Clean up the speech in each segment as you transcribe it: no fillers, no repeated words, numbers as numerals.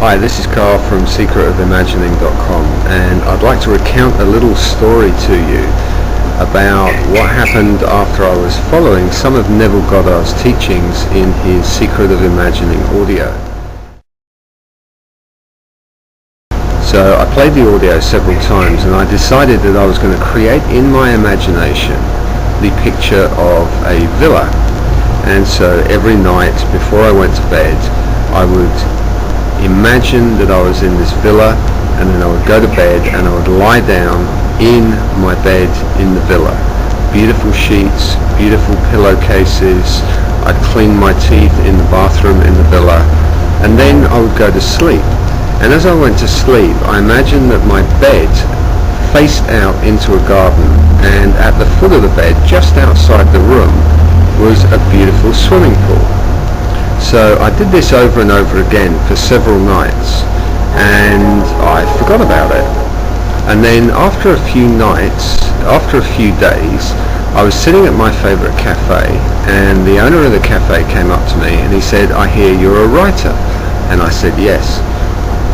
Hi, this is Carl from secretofimagining.com, and I'd like to recount a little story to you about what happened after I was following some of Neville Goddard's teachings in his Secret of Imagining audio. So I played the audio several times, and I decided that I was going to create in my imagination the picture of a villa. And so every night before I went to bed, I would imagine that I was in this villa, and then I would go to bed and I would lie down in my bed in the villa. Beautiful sheets, beautiful pillowcases. I'd clean my teeth in the bathroom in the villa, and then I would go to sleep. And as I went to sleep, I imagined that my bed faced out into a garden, and at the foot of the bed, just outside the room, was a beautiful swimming pool. So I did this over and over again for several nights, and I forgot about it. And then after a few days, I was sitting at my favorite cafe, and the owner of the cafe came up to me and he said, "I hear you're a writer." And I said, "Yes."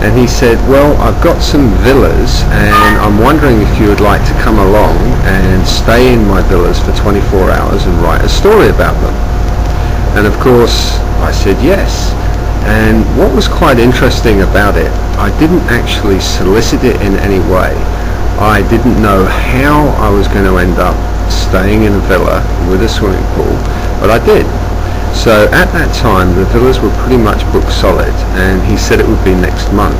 And he said, "Well, I've got some villas, and I'm wondering if you would like to come along and stay in my villas for 24 hours and write a story about them." And of course, I said yes. And what was quite interesting about it, I didn't actually solicit it in any way. I didn't know how I was going to end up staying in a villa with a swimming pool, but I did. So at that time, the villas were pretty much booked solid, and he said it would be next month.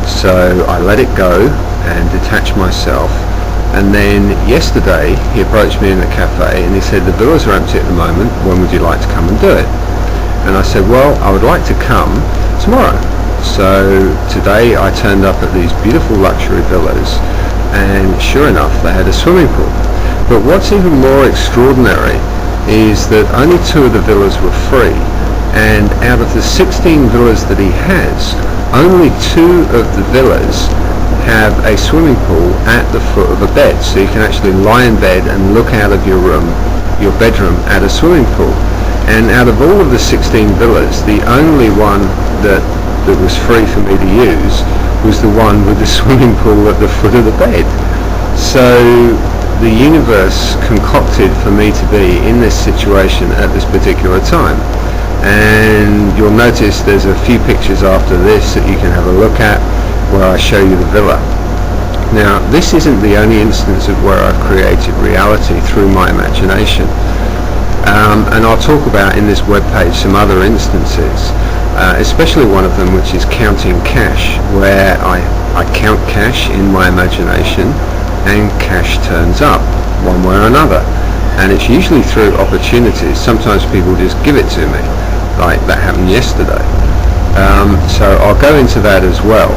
So I let it go and detach myself. And then yesterday, he approached me in the cafe and he said, "The villas are empty at the moment, when would you like to come and do it?" And I said, "Well, I would like to come tomorrow." So today I turned up at these beautiful luxury villas, and sure enough, they had a swimming pool. But what's even more extraordinary is that only 2 of the villas were free, and out of the 16 villas that he has, only 2 of the villas have a swimming pool at the foot of a bed, so you can actually lie in bed and look out of your bedroom at a swimming pool. And out of all of the 16 villas, the only one that was free for me to use was the one with the swimming pool at the foot of the bed. So the universe concocted for me to be in this situation at this particular time. And you'll notice there's a few pictures after this that you can have a look at, where I show you the villa. Now, this isn't the only instance of where I've created reality through my imagination. And I'll talk about in this webpage some other instances, especially one of them which is counting cash, where I count cash in my imagination and cash turns up one way or another. And it's usually through opportunities. Sometimes people just give it to me, like that happened yesterday. So I'll go into that as well.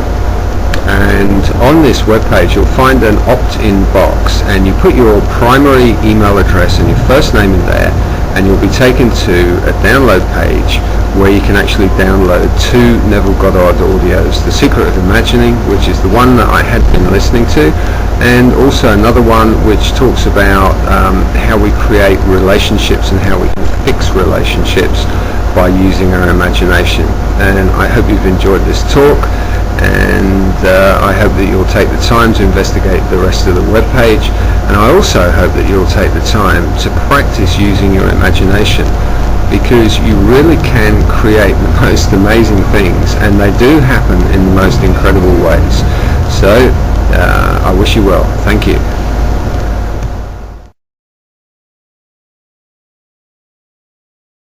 And on this webpage you'll find an opt-in box, and you put your primary email address and your first name in there, and you'll be taken to a download page where you can actually download 2 Neville Goddard audios, The Secret of Imagining, which is the one that I had been listening to, and also another one which talks about how we create relationships and how we can fix relationships by using our imagination. And I hope you've enjoyed this talk, and I hope that you'll take the time to investigate the rest of the webpage, and I also hope that you'll take the time to practice using your imagination, because you really can create the most amazing things, and they do happen in the most incredible ways. So I wish you well. Thank you.